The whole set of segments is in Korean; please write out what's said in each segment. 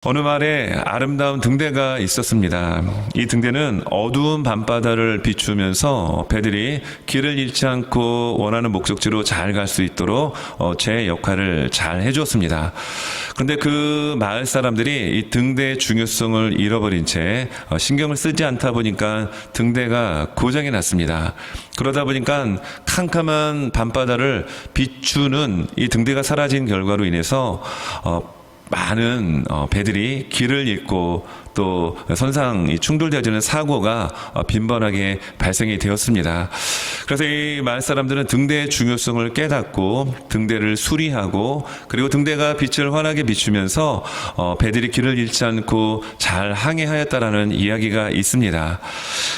어느 마을에 아름다운 등대가 있었습니다. 이 등대는 어두운 밤바다를 비추면서 배들이 길을 잃지 않고 원하는 목적지로 잘 갈 수 있도록 제 역할을 잘 해주었습니다. 그런데 그 마을 사람들이 이 등대의 중요성을 잃어버린 채 신경을 쓰지 않다 보니까 등대가 고장이 났습니다. 그러다 보니까 캄캄한 밤바다를 비추는 이 등대가 사라진 결과로 인해서 많은 배들이 길을 잃고 또 선상 충돌되어지는 사고가 빈번하게 발생이 되었습니다. 그래서 이 마을 사람들은 등대의 중요성을 깨닫고 등대를 수리하고 그리고 등대가 빛을 환하게 비추면서 배들이 길을 잃지 않고 잘 항해하였다라는 이야기가 있습니다.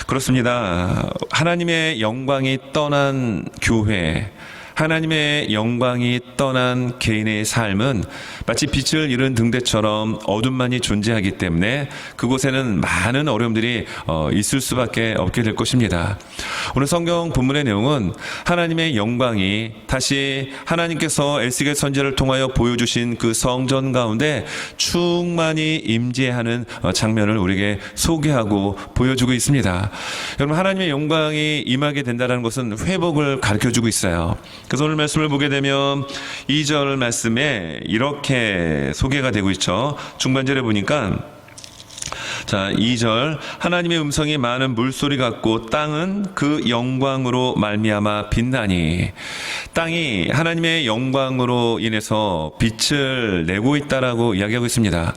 그렇습니다. 하나님의 영광이 떠난 교회, 하나님의 영광이 떠난 개인의 삶은 마치 빛을 잃은 등대처럼 어둠만이 존재하기 때문에 그곳에는 많은 어려움들이 있을 수밖에 없게 될 것입니다. 오늘 성경 본문의 내용은 하나님의 영광이 다시 하나님께서 에스겔 선지자를 통하여 보여주신 그 성전 가운데 충만히 임재하는 장면을 우리에게 소개하고 보여주고 있습니다. 여러분, 하나님의 영광이 임하게 된다는 것은 회복을 가르쳐주고 있어요. 그래서 오늘 말씀을 보게 되면 2절 말씀에 이렇게 소개가 되고 있죠. 중반절에 보니까 2절 하나님의 음성이 많은 물소리 같고 땅은 그 영광으로 말미암아 빛나니, 땅이 하나님의 영광으로 인해서 빛을 내고 있다라고 이야기하고 있습니다.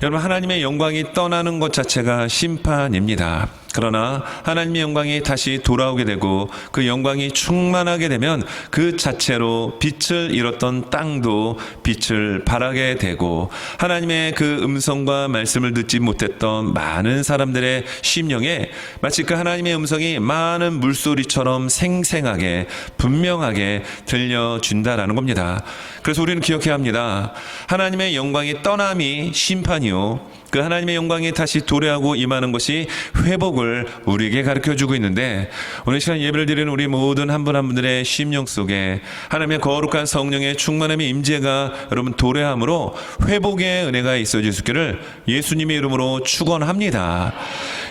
여러분, 하나님의 영광이 떠나는 것 자체가 심판입니다. 그러나 하나님의 영광이 다시 돌아오게 되고 그 영광이 충만하게 되면 그 자체로 빛을 잃었던 땅도 빛을 발하게 되고 하나님의 그 음성과 말씀을 듣지 못했던 많은 사람들의 심령에 마치 그 하나님의 음성이 많은 물소리처럼 생생하게 분명하게 들려준다라는 겁니다. 그래서 우리는 기억해야 합니다. 하나님의 영광이 떠남이 심판이요, 그 하나님의 영광이 다시 도래하고 임하는 것이 회복을 우리에게 가르쳐주고 있는데, 오늘 시간 예배를 드리는 우리 모든 한 분 한 분들의 심령 속에 하나님의 거룩한 성령의 충만함의 임재가 여러분 도래함으로 회복의 은혜가 있어질 수 있기를 예수님의 이름으로 축원합니다.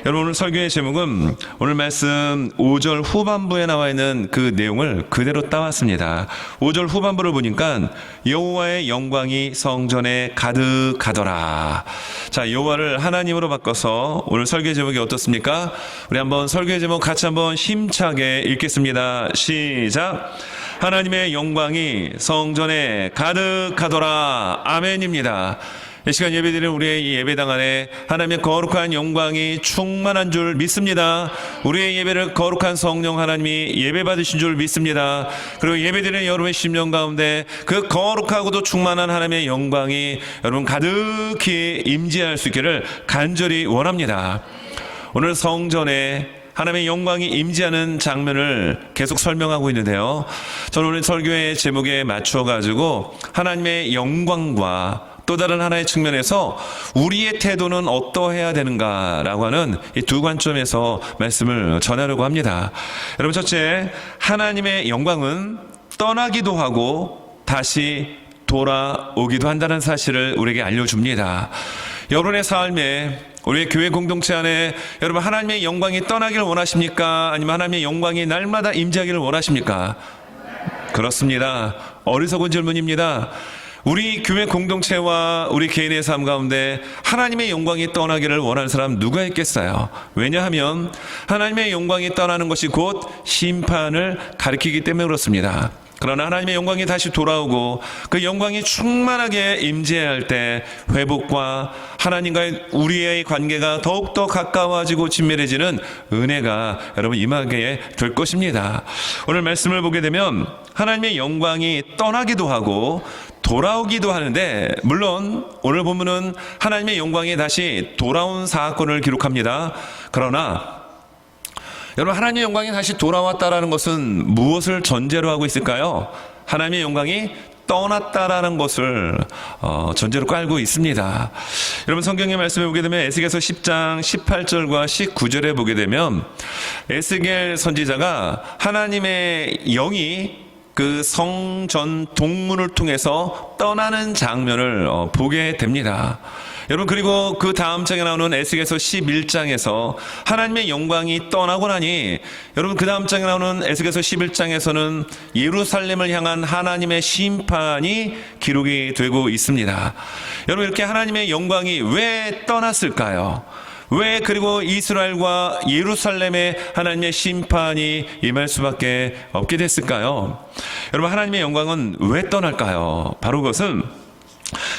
여러분, 오늘 설교의 제목은 오늘 말씀 5절 후반부에 나와 있는 그 내용을 그대로 따왔습니다. 5절 후반부를 보니까 여호와의 영광이 성전에 가득하더라. 자, 여호와를 하나님으로 바꿔서 오늘 설교의 제목이 어떻습니까? 우리 한번 설교의 제목 같이 한번 힘차게 읽겠습니다. 시작. 하나님의 영광이 성전에 가득하더라. 아멘입니다. 이 시간 예배드리는 우리의 이 예배당 안에 하나님의 거룩한 영광이 충만한 줄 믿습니다. 우리의 예배를 거룩한 성령 하나님이 예배 받으신 줄 믿습니다. 그리고 예배드리는 여러분의 심령 가운데 그 거룩하고도 충만한 하나님의 영광이 여러분 가득히 임재할 수 있기를 간절히 원합니다. 오늘 성전에 하나님의 영광이 임재하는 장면을 계속 설명하고 있는데요, 저는 오늘 설교의 제목에 맞춰가지고 하나님의 영광과 또 다른 하나의 측면에서 우리의 태도는 어떠해야 되는가라고 하는 이 두 관점에서 말씀을 전하려고 합니다. 여러분, 첫째, 하나님의 영광은 떠나기도 하고 다시 돌아오기도 한다는 사실을 우리에게 알려줍니다. 여러분의 삶에, 우리의 교회 공동체 안에 여러분 하나님의 영광이 떠나기를 원하십니까? 아니면 하나님의 영광이 날마다 임재하기를 원하십니까? 그렇습니다. 어리석은 질문입니다. 우리 교회 공동체와 우리 개인의 삶 가운데 하나님의 영광이 떠나기를 원하는 사람 누가 있겠어요? 왜냐하면 하나님의 영광이 떠나는 것이 곧 심판을 가리키기 때문에 그렇습니다. 그러나 하나님의 영광이 다시 돌아오고 그 영광이 충만하게 임재할 때 회복과 하나님과의 우리의 관계가 더욱더 가까워지고 친밀해지는 은혜가 여러분 임하게 될 것입니다. 오늘 말씀을 보게 되면 하나님의 영광이 떠나기도 하고 돌아오기도 하는데, 물론 오늘 본문은 하나님의 영광이 다시 돌아온 사건을 기록합니다. 그러나 여러분, 하나님의 영광이 다시 돌아왔다라는 것은 무엇을 전제로 하고 있을까요? 하나님의 영광이 떠났다라는 것을 전제로 깔고 있습니다. 여러분, 성경의 말씀을 보게 되면 에스겔서 10장 18절과 19절에 보게 되면 에스겔 선지자가 하나님의 영이 그 성전 동문을 통해서 떠나는 장면을 보게 됩니다. 여러분, 그리고 그 다음 장에 나오는 에스겔서 11장에서 하나님의 영광이 떠나고 나니, 여러분, 그 다음 장에 나오는 에스겔서 11장에서는 예루살렘을 향한 하나님의 심판이 기록이 되고 있습니다. 여러분, 이렇게 하나님의 영광이 왜 떠났을까요? 왜 그리고 이스라엘과 예루살렘에 하나님의 심판이 임할 수밖에 없게 됐을까요? 여러분, 하나님의 영광은 왜 떠날까요? 바로 그것은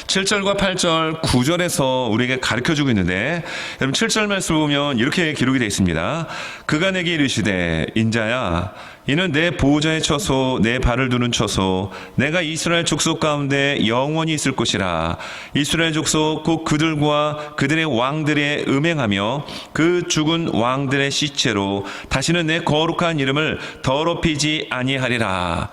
7절과 8절, 9절에서 우리에게 가르쳐주고 있는데, 여러분 7절 말씀을 보면 이렇게 기록이 되어 있습니다. 그가 내게 이르시되 인자야 이는 내 보호자의 처소 내 발을 두는 처소 내가 이스라엘 족속 가운데 영원히 있을 곳이라. 이스라엘 족속 곧 그들과 그들의 왕들의 음행하며 그 죽은 왕들의 시체로 다시는 내 거룩한 이름을 더럽히지 아니하리라.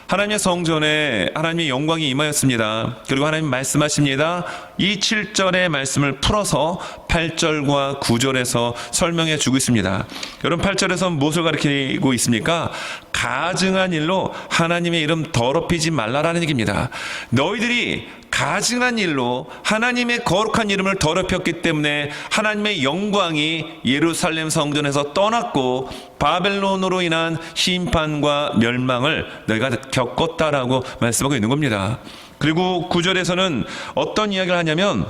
하나님의 성전에 하나님의 영광이 임하였습니다. 그리고 하나님 말씀하십니다. 이 7절의 말씀을 풀어서 8절과 9절에서 설명해 주고 있습니다. 여러분, 8절에서 무엇을 가르치고 있습니까? 가증한 일로 하나님의 이름 더럽히지 말라라는 얘기입니다. 너희들이 가증한 일로 하나님의 거룩한 이름을 더럽혔기 때문에 하나님의 영광이 예루살렘 성전에서 떠났고 바벨론으로 인한 심판과 멸망을 너희가 겪었다라고 말씀하고 있는 겁니다. 그리고 9절에서는 어떤 이야기를 하냐면,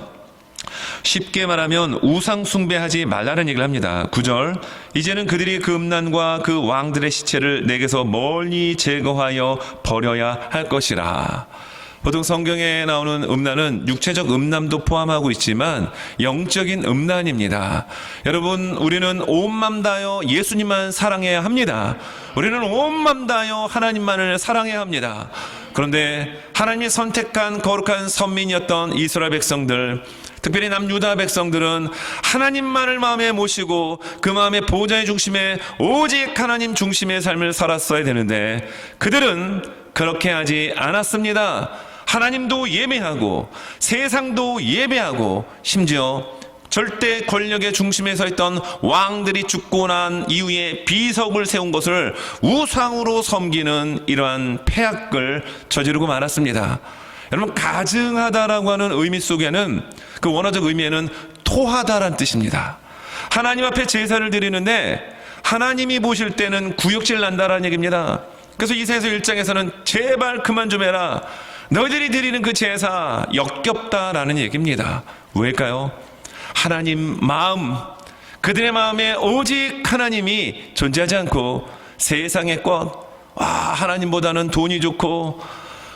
쉽게 말하면 우상 숭배하지 말라는 얘기를 합니다. 9절, 이제는 그들이 그 음란과 그 왕들의 시체를 내게서 멀리 제거하여 버려야 할 것이라. 보통 성경에 나오는 음란은 육체적 음란도 포함하고 있지만 영적인 음란입니다. 여러분, 우리는 온 맘 다하여 예수님만 사랑해야 합니다. 우리는 온 맘 다하여 하나님만을 사랑해야 합니다. 그런데 하나님이 선택한 거룩한 선민이었던 이스라엘 백성들, 특별히 남유다 백성들은 하나님만을 마음에 모시고 그 마음의 보호자의 중심에 오직 하나님 중심의 삶을 살았어야 되는데 그들은 그렇게 하지 않았습니다. 하나님도 예배하고 세상도 예배하고 심지어 절대 권력의 중심에 서 있던 왕들이 죽고 난 이후에 비석을 세운 것을 우상으로 섬기는 이러한 폐악을 저지르고 말았습니다. 여러분, 가증하다라고 하는 의미 속에는, 그 원어적 의미에는 토하다라는 뜻입니다. 하나님 앞에 제사를 드리는데 하나님이 보실 때는 구역질 난다라는 얘기입니다. 그래서 이사야서 1장에서는 제발 그만 좀 해라, 너희들이 드리는 그 제사 역겹다라는 얘기입니다. 왜일까요? 하나님 마음, 그들의 마음에 오직 하나님이 존재하지 않고 세상의 것, 하나님보다는 돈이 좋고,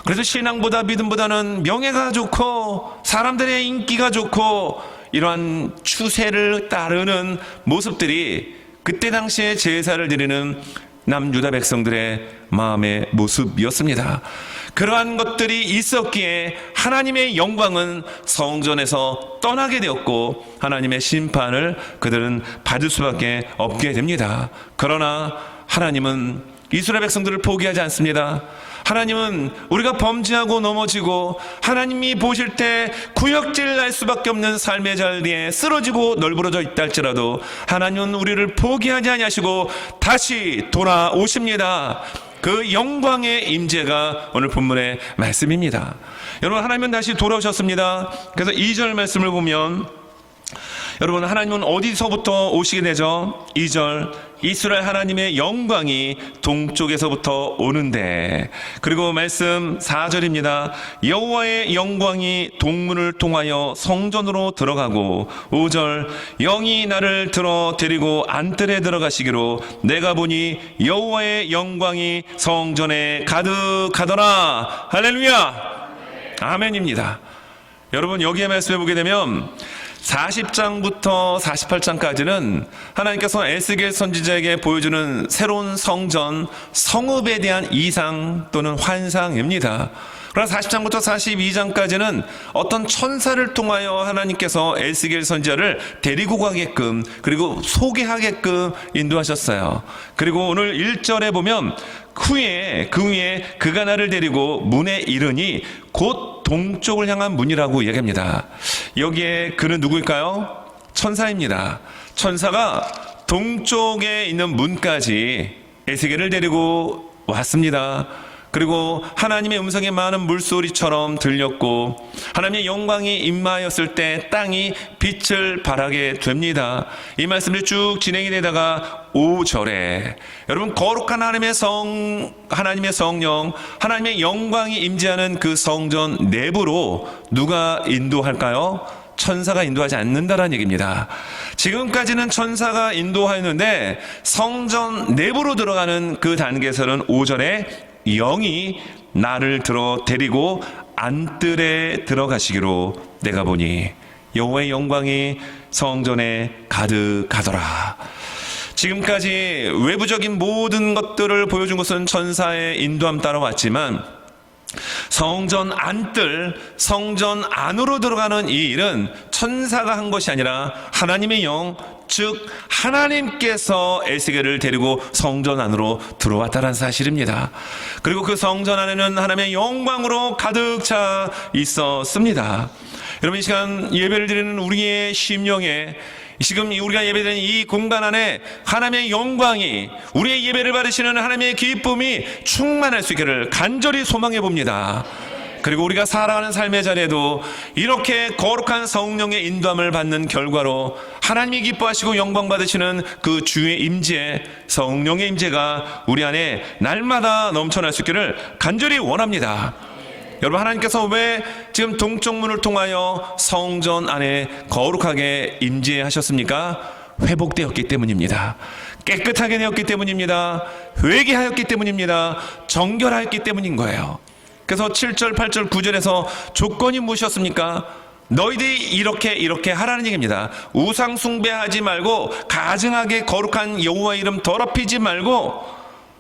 그래서 신앙보다 믿음보다는 명예가 좋고 사람들의 인기가 좋고 이러한 추세를 따르는 모습들이 그때 당시에 제사를 드리는 남유다 백성들의 마음의 모습이었습니다. 그러한 것들이 있었기에 하나님의 영광은 성전에서 떠나게 되었고 하나님의 심판을 그들은 받을 수밖에 없게 됩니다. 그러나 하나님은 이스라엘 백성들을 포기하지 않습니다. 하나님은 우리가 범죄하고 넘어지고 하나님이 보실 때 구역질 날 수밖에 없는 삶의 자리에 쓰러지고 널브러져 있다 할지라도 하나님은 우리를 포기하지 아니하시고 다시 돌아오십니다. 그 영광의 임재가 오늘 본문의 말씀입니다. 여러분, 하나님은 다시 돌아오셨습니다. 그래서 2절 말씀을 보면, 여러분, 하나님은 어디서부터 오시게 되죠? 2절, 이스라엘 하나님의 영광이 동쪽에서부터 오는데, 그리고 말씀 4절입니다. 여호와의 영광이 동문을 통하여 성전으로 들어가고, 5절, 영이 나를 들어 데리고 안뜰에 들어가시기로 내가 보니 여호와의 영광이 성전에 가득하더라. 할렐루야, 아멘입니다. 여러분, 여기에 말씀해 보게 되면 40장부터 48장까지는 하나님께서 에스겔 선지자에게 보여주는 새로운 성전, 성읍에 대한 이상 또는 환상입니다. 그러나 40장부터 42장까지는 어떤 천사를 통하여 하나님께서 에스겔 선지자를 데리고 가게끔, 그리고 소개하게끔 인도하셨어요. 그리고 오늘 1절에 보면 그 후에 그가 나를 데리고 문에 이르니 곧 동쪽을 향한 문이라고 얘기합니다. 여기에 그는 누구일까요? 천사입니다. 천사가 동쪽에 있는 문까지 에스겔을 데리고 왔습니다. 그리고 하나님의 음성이 많은 물소리처럼 들렸고 하나님의 영광이 임하였을 때 땅이 빛을 발하게 됩니다. 이 말씀이 쭉 진행이 되다가 5절에 여러분 거룩한 하나님의 성령, 하나님의 영광이 임재하는 그 성전 내부로 누가 인도할까요? 천사가 인도하지 않는다라는 얘기입니다. 지금까지는 천사가 인도하였는데 성전 내부로 들어가는 그 단계에서는 5절에 영이 나를 데리고 안뜰에 들어가시기로 내가 보니 여호와의 영광이 성전에 가득하더라. 지금까지 외부적인 모든 것들을 보여준 것은 천사의 인도함 따라왔지만 성전 안뜰, 성전 안으로 들어가는 이 일은 천사가 한 것이 아니라 하나님의 영, 즉 하나님께서 에스겔을 데리고 성전 안으로 들어왔다는 사실입니다. 그리고 그 성전 안에는 하나님의 영광으로 가득 차 있었습니다. 여러분, 이 시간 예배를 드리는 우리의 심령에 지금 우리가 예배드리는 이 공간 안에 하나님의 영광이, 우리의 예배를 받으시는 하나님의 기쁨이 충만할 수 있기를 간절히 소망해 봅니다. 그리고 우리가 살아가는 삶의 자리에도 이렇게 거룩한 성령의 인도함을 받는 결과로 하나님이 기뻐하시고 영광 받으시는 그 주의 임재, 성령의 임재가 우리 안에 날마다 넘쳐날 수 있기를 간절히 원합니다. 여러분, 하나님께서 왜 지금 동쪽 문을 통하여 성전 안에 거룩하게 임재하셨습니까? 회복되었기 때문입니다. 깨끗하게 되었기 때문입니다. 회개하였기 때문입니다. 정결하였기 때문인 거예요. 그래서 7절, 8절, 9절에서 조건이 무엇이었습니까? 너희들이 이렇게 하라는 얘기입니다. 우상 숭배하지 말고 가증하게 거룩한 여호와 이름 더럽히지 말고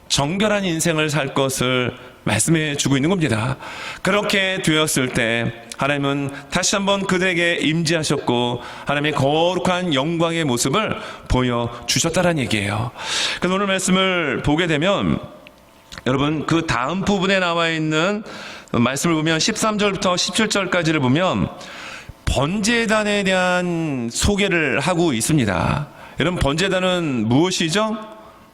정결한 인생을 살 것을 말씀해 주고 있는 겁니다. 그렇게 되었을 때 하나님은 다시 한번 그들에게 임재하셨고 하나님의 거룩한 영광의 모습을 보여주셨다는 얘기예요. 그래서 오늘 말씀을 보게 되면 여러분, 그 다음 부분에 나와 있는 말씀을 보면 13절부터 17절까지를 보면 번제단에 대한 소개를 하고 있습니다. 여러분, 번제단은 무엇이죠?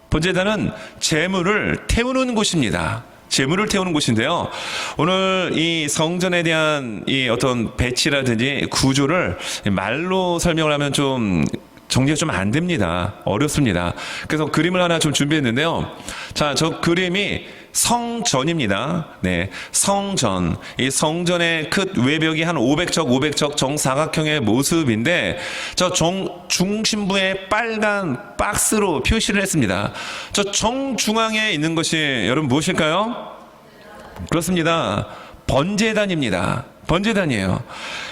번제단은 제물을 태우는 곳입니다. 제물을 태우는 곳인데요. 오늘 이 성전에 대한 이 어떤 배치라든지 구조를 말로 설명을 하면 좀 정리가 좀 안 됩니다. 어렵습니다. 그래서 그림을 하나 좀 준비했는데요. 자, 저 그림이 성전입니다. 네, 성전. 이 성전의 큰 외벽이 한 500척 정사각형의 모습인데 저 중심부에 빨간 박스로 표시를 했습니다. 저 정중앙에 있는 것이 여러분 무엇일까요? 그렇습니다. 번제단입니다. 번제단이에요.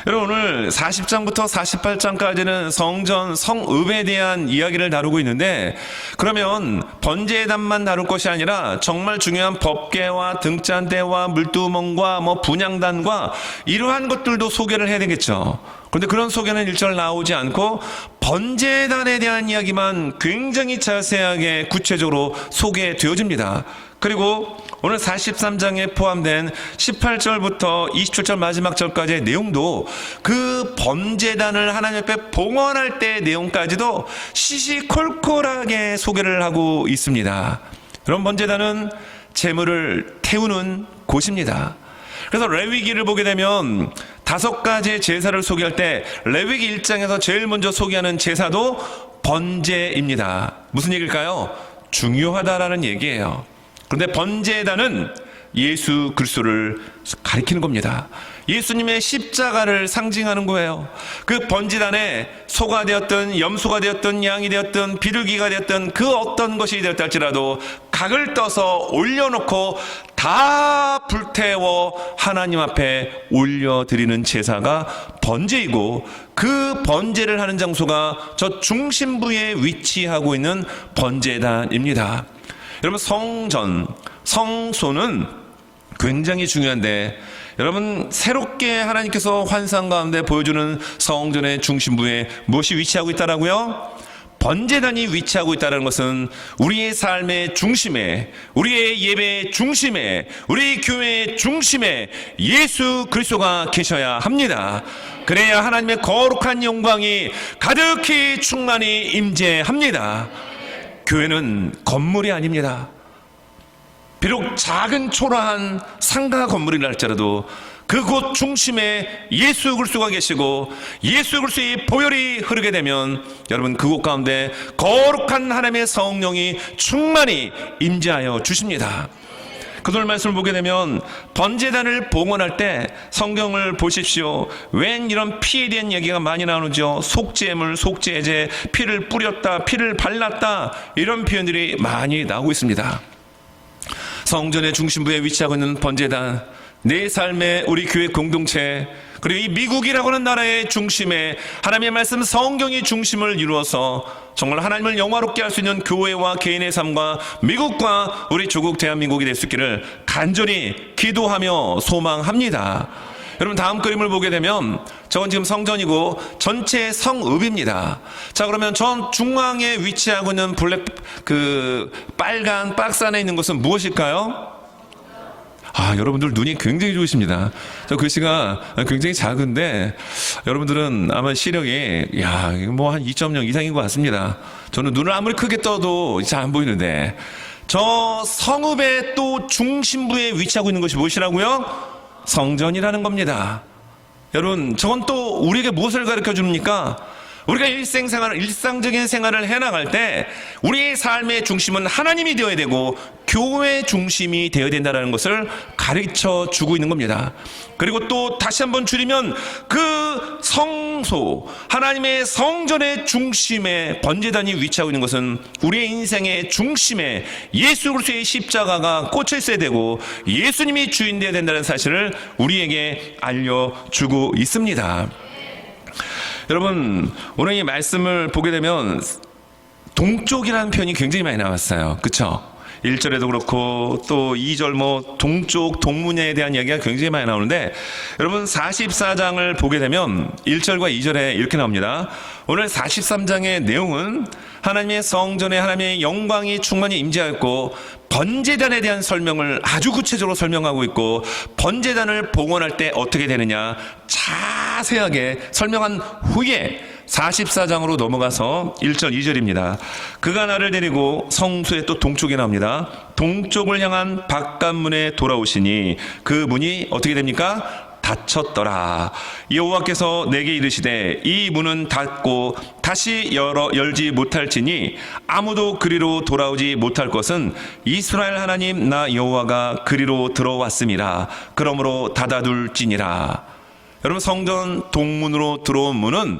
여러분, 오늘 40장부터 48장까지는 성전, 성읍에 대한 이야기를 다루고 있는데 그러면 번제단만 다룰 것이 아니라 정말 중요한 법궤와 등잔대와 물두멍과 분향단과 이러한 것들도 소개를 해야 되겠죠. 그런데 그런 소개는 1절 나오지 않고 번제단에 대한 이야기만 굉장히 자세하게 구체적으로 소개되어집니다. 그리고 오늘 43장에 포함된 18절부터 27절 마지막 절까지의 내용도 그 번제단을 하나님 앞에 봉헌할 때의 내용까지도 시시콜콜하게 소개를 하고 있습니다. 그런 번제단은 제물을 태우는 곳입니다. 그래서 레위기를 보게 되면 5가지의 제사를 소개할 때 레위기 1장에서 제일 먼저 소개하는 제사도 번제입니다. 무슨 얘기일까요? 중요하다라는 얘기예요. 그런데 번제단은 예수 그리스도를 가리키는 겁니다. 예수님의 십자가를 상징하는 거예요. 그 번제단에 소가 되었든 염소가 되었든 양이 되었든 비둘기가 되었든 그 어떤 것이 되었다 할지라도 각을 떠서 올려놓고 다 불태워 하나님 앞에 올려드리는 제사가 번제이고 그 번제를 하는 장소가 저 중심부에 위치하고 있는 번제단입니다. 여러분, 성전, 성소는 굉장히 중요한데 여러분, 새롭게 하나님께서 환상 가운데 보여주는 성전의 중심부에 무엇이 위치하고 있다라고요? 번제단이 위치하고 있다는 것은 우리의 삶의 중심에, 우리의 예배의 중심에, 우리 교회의 중심에 예수 그리스도가 계셔야 합니다. 그래야 하나님의 거룩한 영광이 가득히 충만히 임재합니다. 교회는 건물이 아닙니다. 비록 작은 초라한 상가 건물이라 할지라도 그곳 중심에 예수 그리스도가 계시고 예수 그리스도의 보혈이 흐르게 되면 여러분 그곳 가운데 거룩한 하나님의 성령이 충만히 임재하여 주십니다. 그들 말씀을 보게 되면 번제단을 봉헌할 때 성경을 보십시오. 웬 이런 피에 대한 얘기가 많이 나오죠. 속죄물, 속죄제, 피를 뿌렸다, 피를 발랐다, 이런 표현들이 많이 나오고 있습니다. 성전의 중심부에 위치하고 있는 번제단, 내 삶의 우리 교회 공동체, 그리고 이 미국이라고 하는 나라의 중심에 하나님의 말씀 성경이 중심을 이루어서 정말 하나님을 영화롭게 할 수 있는 교회와 개인의 삶과 미국과 우리 조국 대한민국이 될 수 있기를 간절히 기도하며 소망합니다. 여러분 다음 그림을 보게 되면 저건 지금 성전이고 전체 성읍입니다. 자, 그러면 전 중앙에 위치하고 있는 빨간 박스 안에 있는 것은 무엇일까요? 여러분들 눈이 굉장히 좋으십니다. 저 글씨가 굉장히 작은데 여러분들은 아마 시력이 뭐 한 2.0 이상인 것 같습니다. 저는 눈을 아무리 크게 떠도 잘 안 보이는데 저 성읍의 또 중심부에 위치하고 있는 것이 무엇이라고요? 성전이라는 겁니다. 여러분 저건 또 우리에게 무엇을 가르쳐 줍니까? 우리가 일상적인 생활을 해나갈 때 우리의 삶의 중심은 하나님이 되어야 되고 교회 중심이 되어야 된다는 것을 가르쳐 주고 있는 겁니다. 그리고 또 다시 한번 줄이면 그 성소, 하나님의 성전의 중심에 번제단이 위치하고 있는 것은 우리의 인생의 중심에 예수 그리스도의 십자가가 꽂혀 있어야 되고 예수님이 주인 되어야 된다는 사실을 우리에게 알려주고 있습니다. 여러분 오늘 이 말씀을 보게 되면 동쪽이라는 표현이 굉장히 많이 나왔어요. 그렇죠? 1절에도 그렇고 또 2절 동쪽 동문에 대한 이야기가 굉장히 많이 나오는데 여러분 44장을 보게 되면 1절과 2절에 이렇게 나옵니다. 오늘 43장의 내용은 하나님의 성전에 하나님의 영광이 충만히 임재하였고 번제단에 대한 설명을 아주 구체적으로 설명하고 있고 번제단을 봉헌할 때 어떻게 되느냐 자세하게 설명한 후에 44장으로 넘어가서 1절 2절입니다. 그가 나를 데리고 성소의 또 동쪽에 나옵니다. 동쪽을 향한 바깥문에 돌아오시니 그 문이 어떻게 됩니까? 닫혔더라. 여호와께서 내게 이르시되 이 문은 닫고 다시 열지 못할지니 아무도 그리로 돌아오지 못할 것은 이스라엘 하나님 나 여호와가 그리로 들어왔음이라. 그러므로 닫아둘지니라. 여러분 성전 동문으로 들어온 문은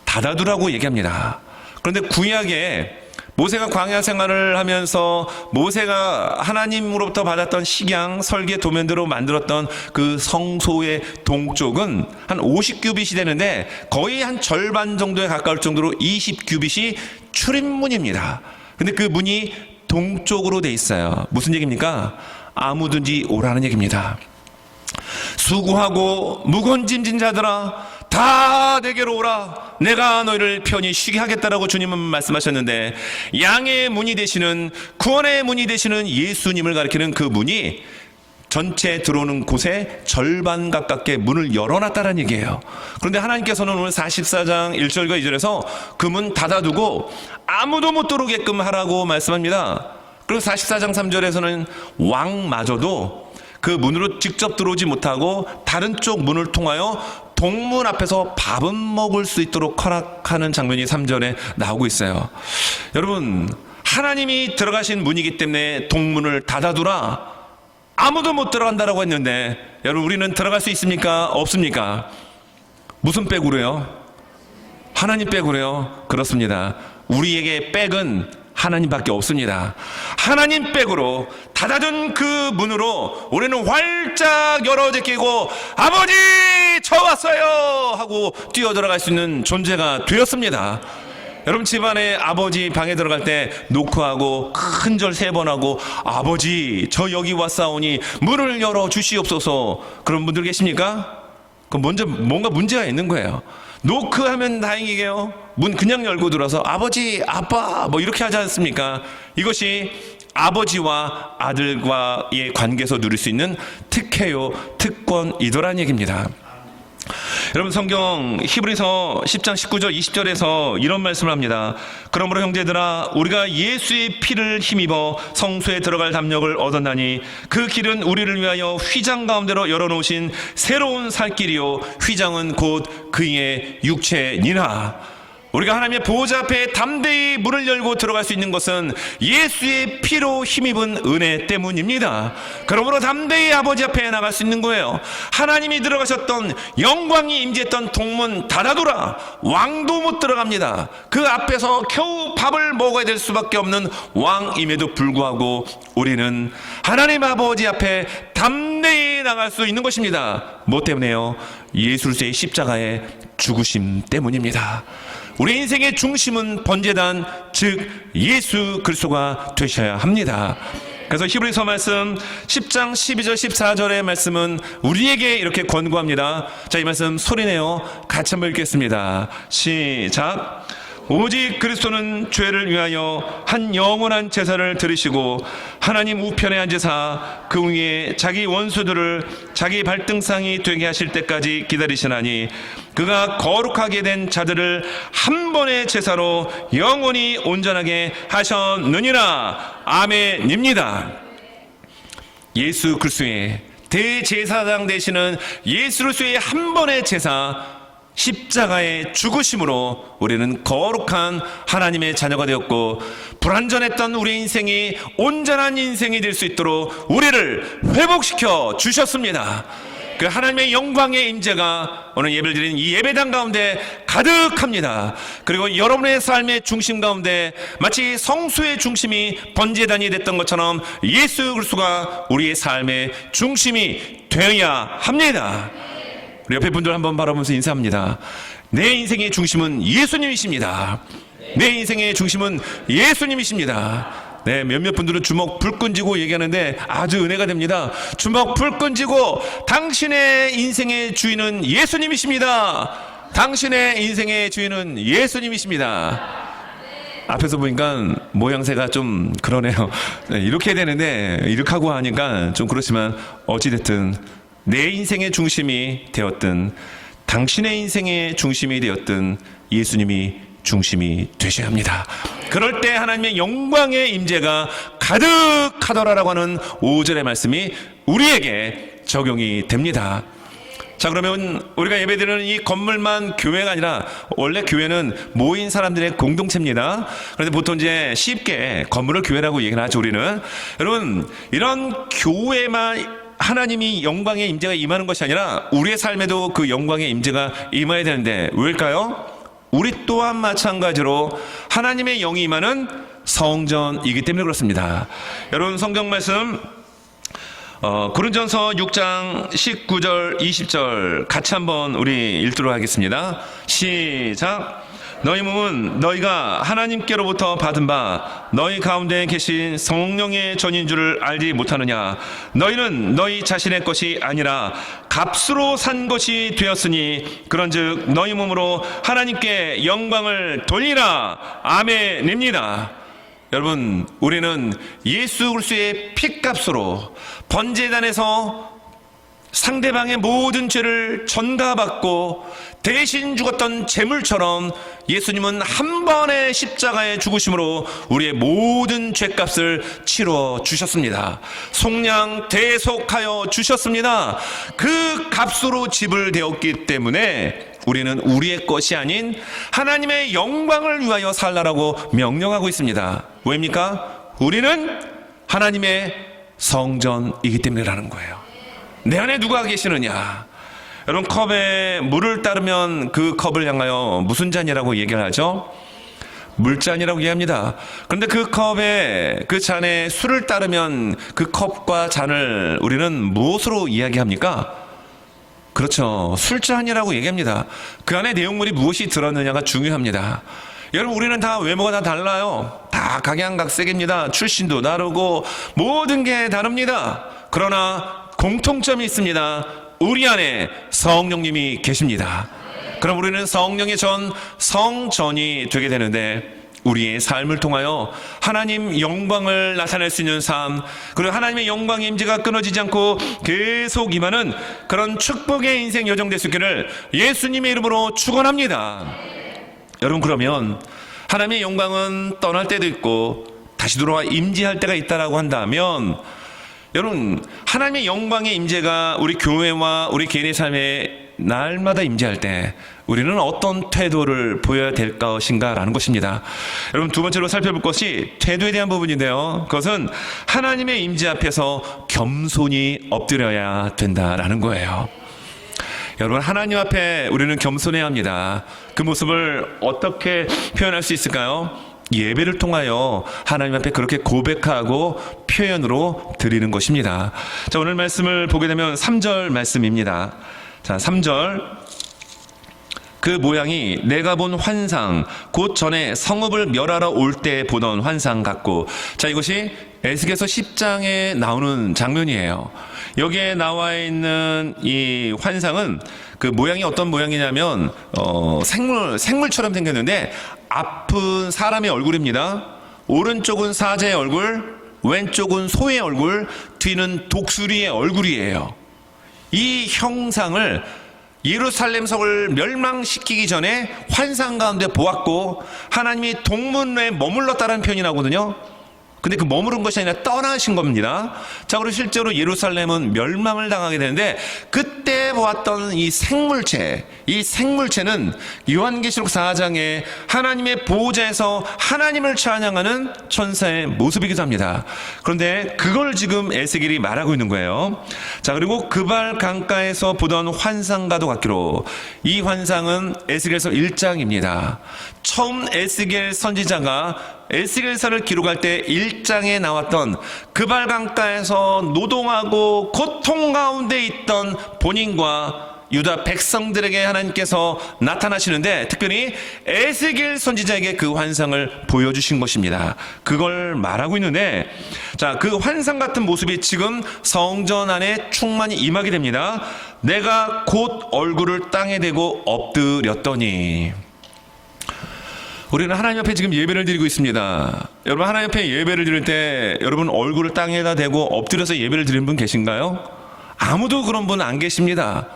닫아두라고 얘기합니다. 그런데 구약에 모세가 광야 생활을 하면서 모세가 하나님으로부터 받았던 식양, 설계 도면대로 만들었던 그 성소의 동쪽은 한 50규빗이 되는데 거의 한 절반 정도에 가까울 정도로 20규빗이 출입문입니다. 근데 그 문이 동쪽으로 돼 있어요. 무슨 얘기입니까? 아무든지 오라는 얘기입니다. 수고하고 무거운 짐진 자들아 다 내게로 오라. 내가 너희를 편히 쉬게 하겠다라고 주님은 말씀하셨는데 양의 문이 되시는 구원의 문이 되시는 예수님을 가리키는 그 문이 전체 들어오는 곳에 절반 가깝게 문을 열어놨다는 얘기예요. 그런데 하나님께서는 오늘 44장 1절과 2절에서 그 문 닫아두고 아무도 못 들어오게끔 하라고 말씀합니다. 그리고 44장 3절에서는 왕마저도 그 문으로 직접 들어오지 못하고 다른 쪽 문을 통하여 동문 앞에서 밥은 먹을 수 있도록 허락하는 장면이 3절에 나오고 있어요. 여러분 하나님이 들어가신 문이기 때문에 동문을 닫아두라. 아무도 못 들어간다라고 했는데 여러분 우리는 들어갈 수 있습니까? 없습니까? 무슨 백으로요? 하나님 백으로요? 그렇습니다. 우리에게 백은 하나님밖에 없습니다. 하나님 백으로 닫아둔 그 문으로 우리는 활짝 열어 제끼고 아버지 저 왔어요 하고 뛰어들어갈 수 있는 존재가 되었습니다. 여러분 집안에 아버지 방에 들어갈 때 노크하고 큰 절 3번 하고 아버지 저 여기 왔사오니 문을 열어 주시옵소서 그런 분들 계십니까? 그럼 먼저 뭔가 문제가 있는 거예요. 노크하면 다행이게요. 문 그냥 열고 들어서 아버지 아빠 뭐 이렇게 하지 않습니까? 이것이 아버지와 아들과의 관계에서 누릴 수 있는 특혜요 특권이더란 얘기입니다. 여러분 성경 히브리서 10장 19절 20절에서 이런 말씀을 합니다. 그러므로 형제들아 우리가 예수의 피를 힘입어 성소에 들어갈 담력을 얻었나니 그 길은 우리를 위하여 휘장 가운데로 열어놓으신 새로운 살 길이요 휘장은 곧 그의 육체니라. 우리가 하나님의 보호자 앞에 담대히 문을 열고 들어갈 수 있는 것은 예수의 피로 힘입은 은혜 때문입니다. 그러므로 담대히 아버지 앞에 나갈 수 있는 거예요. 하나님이 들어가셨던 영광이 임재했던 동문 닫아둬라. 왕도 못 들어갑니다. 그 앞에서 겨우 밥을 먹어야 될 수밖에 없는 왕임에도 불구하고 우리는 하나님 아버지 앞에 담대히 나갈 수 있는 것입니다. 뭐 때문에요? 예수 그리스도의 십자가의 죽으심 때문입니다. 우리 인생의 중심은 번제단, 즉 예수 그리스도가 되셔야 합니다. 그래서 히브리서 말씀 10장 12절 14절의 말씀은 우리에게 이렇게 권고합니다. 자, 이 말씀 소리내어 같이 한번 읽겠습니다. 시작. 오직 그리스도는 죄를 위하여 한 영원한 제사를 드리시고 하나님 우편에 앉으사 그 위에 자기 원수들을 자기 발등상이 되게 하실 때까지 기다리시나니 그가 거룩하게 된 자들을 한 번의 제사로 영원히 온전하게 하셨느니라. 아멘입니다. 예수 그리스도의 대제사장 되시는 예수 그리스도의 한 번의 제사, 십자가의 죽으심으로 우리는 거룩한 하나님의 자녀가 되었고 불완전했던 우리 인생이 온전한 인생이 될 수 있도록 우리를 회복시켜 주셨습니다. 그 하나님의 영광의 임재가 오늘 예배를 드리는 이 예배당 가운데 가득합니다. 그리고 여러분의 삶의 중심 가운데 마치 성수의 중심이 번제단이 됐던 것처럼 예수 그리스도가 우리의 삶의 중심이 되어야 합니다. 우리 옆에 분들 한번 바라보면서 인사합니다. 내 인생의 중심은 예수님이십니다. 내 인생의 중심은 예수님이십니다. 네, 몇몇 분들은 주먹 불 끈지고 얘기하는데 아주 은혜가 됩니다. 주먹 불 끈지고 당신의 인생의 주인은 예수님이십니다. 당신의 인생의 주인은 예수님이십니다. 앞에서 보니까 모양새가 좀 그러네요. 네, 이렇게 되는데 이렇게 하고 하니까 좀 그렇지만 어찌됐든 내 인생의 중심이 되었든 당신의 인생의 중심이 되었든 예수님이 중심이 되셔야 합니다. 그럴 때 하나님의 영광의 임재가 가득하더라라고 하는 5절의 말씀이 우리에게 적용이 됩니다. 자, 그러면 우리가 예배드리는 이 건물만 교회가 아니라 원래 교회는 모인 사람들의 공동체입니다. 그런데 보통 이제 쉽게 건물을 교회라고 얘기를 하죠, 우리는. 여러분, 이런 교회만 하나님이 영광의 임재가 임하는 것이 아니라 우리의 삶에도 그 영광의 임재가 임해야 되는데 왜일까요? 우리 또한 마찬가지로 하나님의 영이 임하는 성전이기 때문에 그렇습니다. 여러분 성경 말씀 고린전서 6장 19절 20절 같이 한번 우리 읽도록 하겠습니다. 시작. 너희 몸은 너희가 하나님께로부터 받은 바 너희 가운데 계신 성령의 전인 줄을 알지 못하느냐. 너희는 너희 자신의 것이 아니라 값으로 산 것이 되었으니 그런즉 너희 몸으로 하나님께 영광을 돌리라. 아멘입니다. 여러분, 우리는 예수 그리스도의 피값으로 번제단에서 상대방의 모든 죄를 전가받고 대신 죽었던 제물처럼 예수님은 한 번의 십자가의 죽으심으로 우리의 모든 죄값을 치러 주셨습니다. 속량 대속하여 주셨습니다. 그 값으로 지불되었기 때문에 우리는 우리의 것이 아닌 하나님의 영광을 위하여 살라라고 명령하고 있습니다. 왜입니까? 우리는 하나님의 성전이기 때문이라는 거예요. 내 안에 누가 계시느냐? 여러분, 컵에 물을 따르면 그 컵을 향하여 무슨 잔이라고 얘기를 하죠? 물잔이라고 얘기합니다. 그런데 그 컵에 그 잔에 술을 따르면 그 컵과 잔을 우리는 무엇으로 이야기합니까? 그렇죠, 술잔이라고 얘기합니다. 그 안에 내용물이 무엇이 들었느냐가 중요합니다. 여러분, 우리는 다 외모가 다 달라요. 다 각양각색입니다. 출신도 다르고 모든 게 다릅니다. 그러나 공통점이 있습니다. 우리 안에 성령님이 계십니다. 그럼 우리는 성령의 전, 성전이 되게 되는데 우리의 삶을 통하여 하나님 영광을 나타낼 수 있는 삶, 그리고 하나님의 영광의 임재가 끊어지지 않고 계속 임하는 그런 축복의 인생 여정 될 수 있기를 예수님의 이름으로 축원합니다. 여러분, 그러면 하나님의 영광은 떠날 때도 있고 다시 돌아와 임재할 때가 있다라고 한다면, 여러분, 하나님의 영광의 임재가 우리 교회와 우리 개인의 삶에 날마다 임재할 때 우리는 어떤 태도를 보여야 될 것인가라는 것입니다. 여러분, 두 번째로 살펴볼 것이 태도에 대한 부분인데요, 그것은 하나님의 임재 앞에서 겸손히 엎드려야 된다라는 거예요. 여러분, 하나님 앞에 우리는 겸손해야 합니다. 그 모습을 어떻게 표현할 수 있을까요? 예배를 통하여 하나님 앞에 그렇게 고백하고 표현으로 드리는 것입니다. 자, 오늘 말씀을 보게 되면 3절 말씀입니다. 자, 3절. 그 모양이 내가 본 환상, 곧 전에 성읍을 멸하러 올 때 보던 환상 같고. 자, 이것이 에스겔서 10장에 나오는 장면이에요. 여기에 나와 있는 이 환상은 그 모양이 어떤 모양이냐면 생물처럼 생겼는데 앞은 사람의 얼굴입니다. 오른쪽은 사자의 얼굴, 왼쪽은 소의 얼굴, 뒤는 독수리의 얼굴이에요. 이 형상을 예루살렘 성을 멸망시키기 전에 환상 가운데 보았고, 하나님이 동문에 머물렀다는 표현이 나오거든요. 근데 그 머무른 것이 아니라 떠나신 겁니다. 자, 그리고 실제로 예루살렘은 멸망을 당하게 되는데, 그때 보았던 이 생물체는 요한계시록 4장에 하나님의 보호자에서 하나님을 찬양하는 천사의 모습이기도 합니다. 그런데 그걸 지금 에스겔이 말하고 있는 거예요. 자, 그리고 그발 강가에서 보던 환상과도 같기로, 이 환상은 에스겔서 1장입니다. 처음 에스겔 선지자가 에스겔서를 기록할 때 1장에 나왔던 그발 강가에서 노동하고 고통 가운데 있던 본인과 유다 백성들에게 하나님께서 나타나시는데, 특별히 에스겔 선지자에게 그 환상을 보여주신 것입니다. 그걸 말하고 있는데, 자, 그 환상 같은 모습이 지금 성전 안에 충만히 임하게 됩니다. 내가 곧 얼굴을 땅에 대고 엎드렸더니. 우리는 하나님 앞에 지금 예배를 드리고 있습니다. 여러분, 하나님 앞에 예배를 드릴 때 여러분 얼굴을 땅에다 대고 엎드려서 예배를 드리는 분 계신가요? 아무도 그런 분 안 계십니다.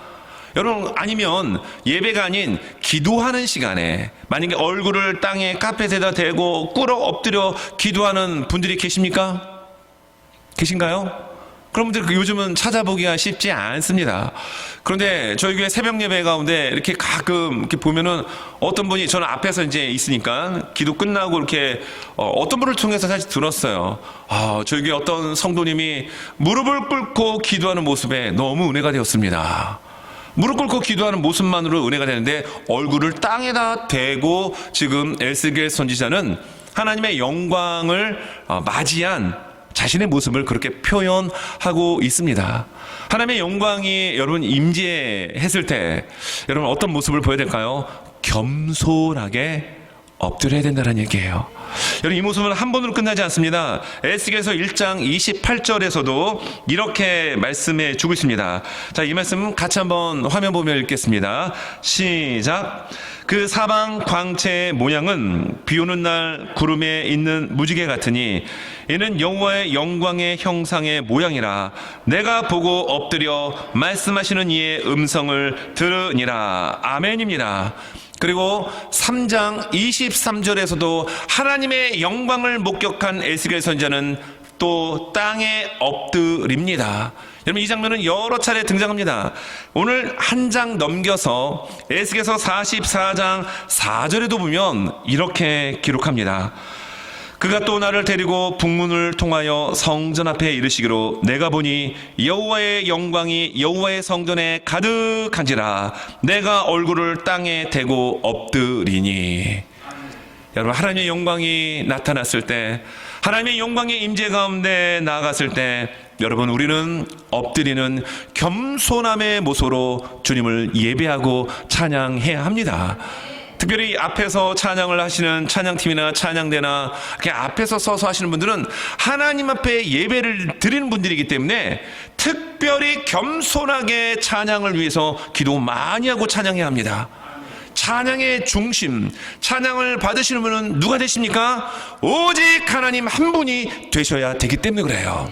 여러분, 아니면 예배가 아닌 기도하는 시간에 만약에 얼굴을 땅에 카펫에다 대고 꿇어 엎드려 기도하는 분들이 계십니까? 계신가요? 그런 분들 요즘은 찾아보기가 쉽지 않습니다. 그런데 저희 교회 새벽 예배 가운데 이렇게 가끔 이렇게 보면은 어떤 분이, 저는 앞에서 이제 있으니까 기도 끝나고 이렇게 어떤 분을 통해서 사실 들었어요. 저희 교회 어떤 성도님이 무릎을 꿇고 기도하는 모습에 너무 은혜가 되었습니다. 무릎 꿇고 기도하는 모습만으로 은혜가 되는데, 얼굴을 땅에다 대고 지금 에스겔 선지자는 하나님의 영광을 맞이한 자신의 모습을 그렇게 표현하고 있습니다. 하나님의 영광이 여러분 임재했을 때 여러분 어떤 모습을 보여야 될까요? 겸손하게 엎드려야 된다는 얘기예요. 여러분, 이 모습은 한 번으로 끝나지 않습니다. 에스겔서 1장 28절에서도 이렇게 말씀해 주고 있습니다. 자, 이 말씀 같이 한번 화면 보며 읽겠습니다. 시작. 그 사방 광채의 모양은 비 오는 날 구름에 있는 무지개 같으니 이는 여호와의 영광의 형상의 모양이라. 내가 보고 엎드려 말씀하시는 이의 음성을 들으니라. 아멘입니다. 그리고 3장 23절에서도 하나님의 영광을 목격한 에스겔 선지자는 또 땅에 엎드립니다. 여러분, 이 장면은 여러 차례 등장합니다. 오늘 한 장 넘겨서 에스겔서 44장 4절에도 보면 이렇게 기록합니다. 그가 또 나를 데리고 북문을 통하여 성전 앞에 이르시기로, 내가 보니 여호와의 영광이 여호와의 성전에 가득한지라. 내가 얼굴을 땅에 대고 엎드리니. 여러분, 하나님의 영광이 나타났을 때, 하나님의 영광의 임재 가운데 나아갔을 때, 여러분, 우리는 엎드리는 겸손함의 모습으로 주님을 예배하고 찬양해야 합니다. 특별히 앞에서 찬양을 하시는 찬양팀이나 찬양대나 이렇게 앞에서 서서 하시는 분들은 하나님 앞에 예배를 드리는 분들이기 때문에 특별히 겸손하게 찬양을 위해서 기도 많이 하고 찬양해야 합니다. 찬양의 중심, 찬양을 받으시는 분은 누가 되십니까? 오직 하나님 한 분이 되셔야 되기 때문에 그래요.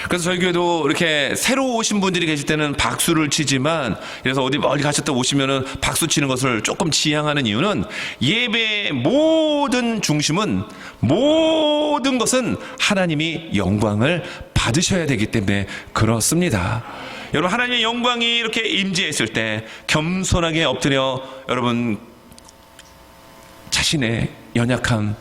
그래서 저희 교회도 이렇게 새로 오신 분들이 계실 때는 박수를 치지만, 그래서 어디 멀리 가셨다 오시면은 박수 치는 것을 조금 지양하는 이유는, 예배의 모든 중심은, 모든 것은 하나님이 영광을 받으셔야 되기 때문에 그렇습니다. 여러분, 하나님의 영광이 이렇게 임재했을 때 겸손하게 엎드려 여러분 자신의 연약함,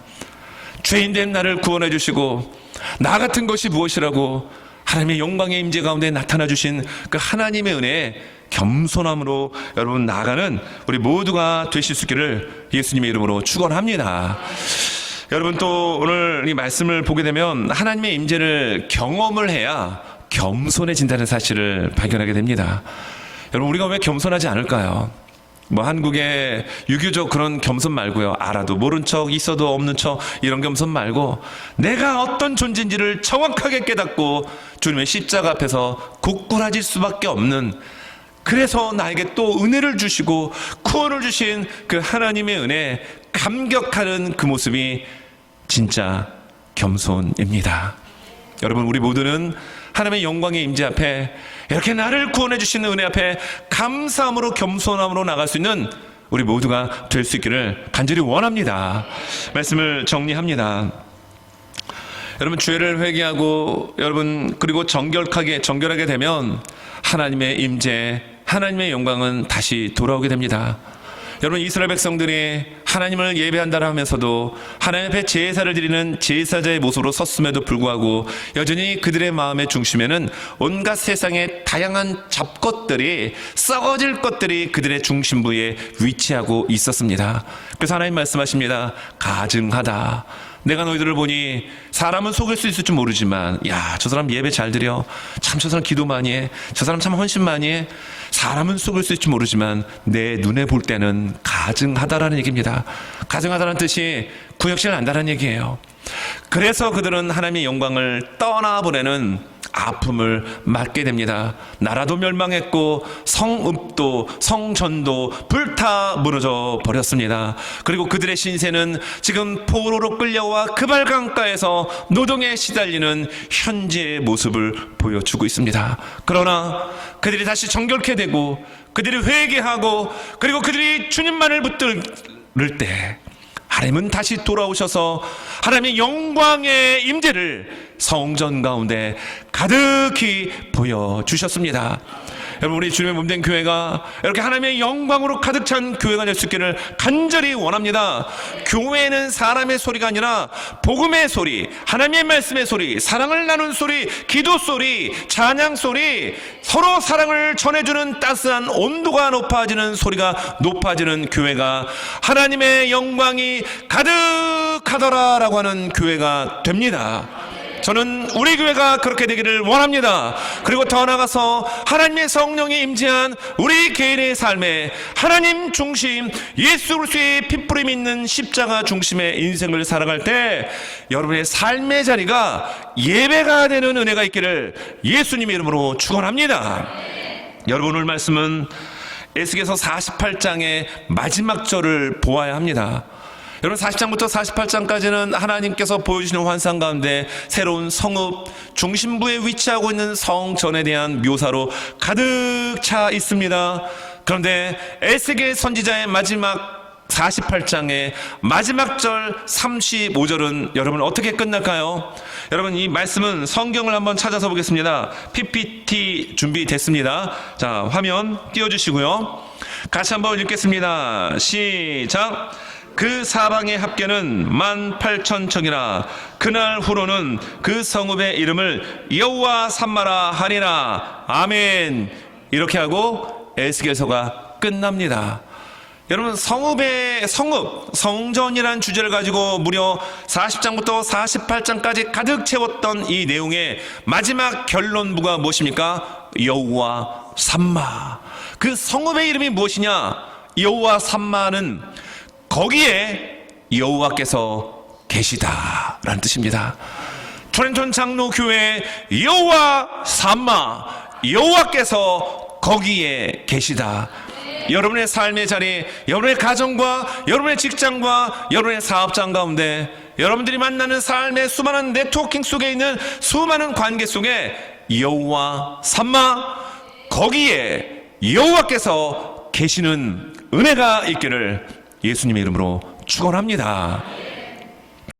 죄인된 나를 구원해 주시고 나 같은 것이 무엇이라고 하나님의 영광의 임재 가운데 나타나 주신 그 하나님의 은혜에 겸손함으로 여러분 나아가는 우리 모두가 되실 수 있기를 예수님의 이름으로 축원합니다. 여러분, 또 오늘 이 말씀을 보게 되면 하나님의 임재를 경험을 해야 겸손해진다는 사실을 발견하게 됩니다. 여러분, 우리가 왜 겸손하지 않을까요? 뭐 한국의 유교적 그런 겸손 말고요, 알아도 모른 척, 있어도 없는 척, 이런 겸손 말고 내가 어떤 존재인지를 정확하게 깨닫고 주님의 십자가 앞에서 굳건해질 수밖에 없는, 그래서 나에게 또 은혜를 주시고 구원을 주신 그 하나님의 은혜에 감격하는 그 모습이 진짜 겸손입니다. 여러분, 우리 모두는 하나님의 영광의 임재 앞에, 이렇게 나를 구원해 주시는 은혜 앞에 감사함으로 겸손함으로 나갈 수 있는 우리 모두가 될 수 있기를 간절히 원합니다. 말씀을 정리합니다. 여러분, 죄를 회개하고 여러분 그리고 정결하게 되면 하나님의 임재, 하나님의 영광은 다시 돌아오게 됩니다. 여러분, 이스라엘 백성들이 하나님을 예배한다라 하면서도 하나님 앞에 제사를 드리는 제사자의 모습으로 섰음에도 불구하고 여전히 그들의 마음의 중심에는 온갖 세상의 다양한 잡것들이, 썩어질 것들이 그들의 중심부에 위치하고 있었습니다. 그래서 하나님 말씀하십니다. 가증하다. 내가 너희들을 보니 사람은 속일 수 있을지 모르지만, 야, 저 사람 예배 잘 드려, 참 저 사람 기도 많이 해, 저 사람 참 헌신 많이 해, 사람은 속일 수 있을지 모르지만 내 눈에 볼 때는 가증하다라는 얘기입니다. 가증하다는 뜻이 구역질 난다는 얘기예요. 그래서 그들은 하나님의 영광을 떠나보내는 아픔을 맞게 됩니다. 나라도 멸망했고 성읍도 성전도 불타 무너져 버렸습니다. 그리고 그들의 신세는 지금 포로로 끌려와 그발강가에서 노동에 시달리는 현재의 모습을 보여주고 있습니다. 그러나 그들이 다시 정결케 되고 그들이 회개하고 그리고 그들이 주님만을 붙들 때 하나님은 다시 돌아오셔서 하나님의 영광의 임재를 성전 가운데 가득히 보여주셨습니다. 여러분, 우리 주님의 몸된 교회가 이렇게 하나님의 영광으로 가득 찬 교회가 될 수 있기를 간절히 원합니다. 교회는 사람의 소리가 아니라 복음의 소리, 하나님의 말씀의 소리, 사랑을 나눈 소리, 기도 소리, 찬양 소리, 서로 사랑을 전해주는 따스한 온도가 높아지는 소리가 높아지는 교회가 하나님의 영광이 가득하더라라고 하는 교회가 됩니다. 저는 우리 교회가 그렇게 되기를 원합니다. 그리고 더 나아가서 하나님의 성령이 임재한 우리 개인의 삶에 하나님 중심, 예수 그리스도의 핏부림 있는 십자가 중심의 인생을 살아갈 때 여러분의 삶의 자리가 예배가 되는 은혜가 있기를 예수님의 이름으로 축원합니다. 여러분, 오늘 말씀은 에스겔서 48장의 마지막 절을 보아야 합니다. 여러분, 40장부터 48장까지는 하나님께서 보여주시는 환상 가운데 새로운 성읍, 중심부에 위치하고 있는 성전에 대한 묘사로 가득 차 있습니다. 그런데 에스겔 선지자의 마지막 48장의 마지막 절 35절은 여러분 어떻게 끝날까요? 여러분, 이 말씀은 성경을 한번 찾아서 보겠습니다. PPT 준비됐습니다. 자, 화면 띄워주시고요. 같이 한번 읽겠습니다. 시작. 그 사방의 합계는 18,000척이라 그날 후로는 그 성읍의 이름을 여호와 삼마라 하리라. 아멘. 이렇게 하고 에스겔서가 끝납니다. 여러분, 성읍의 성읍, 성전이라는 주제를 가지고 무려 40장부터 48장까지 가득 채웠던 이 내용의 마지막 결론부가 무엇입니까? 여호와 삼마. 그 성읍의 이름이 무엇이냐? 여호와 삼마는 거기에 여호와께서 계시다라는 뜻입니다. 토렌톤 장로교회 여호와 삼마, 여호와께서 거기에 계시다. 여러분의 삶의 자리, 여러분의 가정과 여러분의 직장과 여러분의 사업장 가운데 여러분들이 만나는 삶의 수많은 네트워킹 속에 있는 수많은 관계 속에 여호와 삼마, 거기에 여호와께서 계시는 은혜가 있기를 예수님의 이름으로 축원합니다.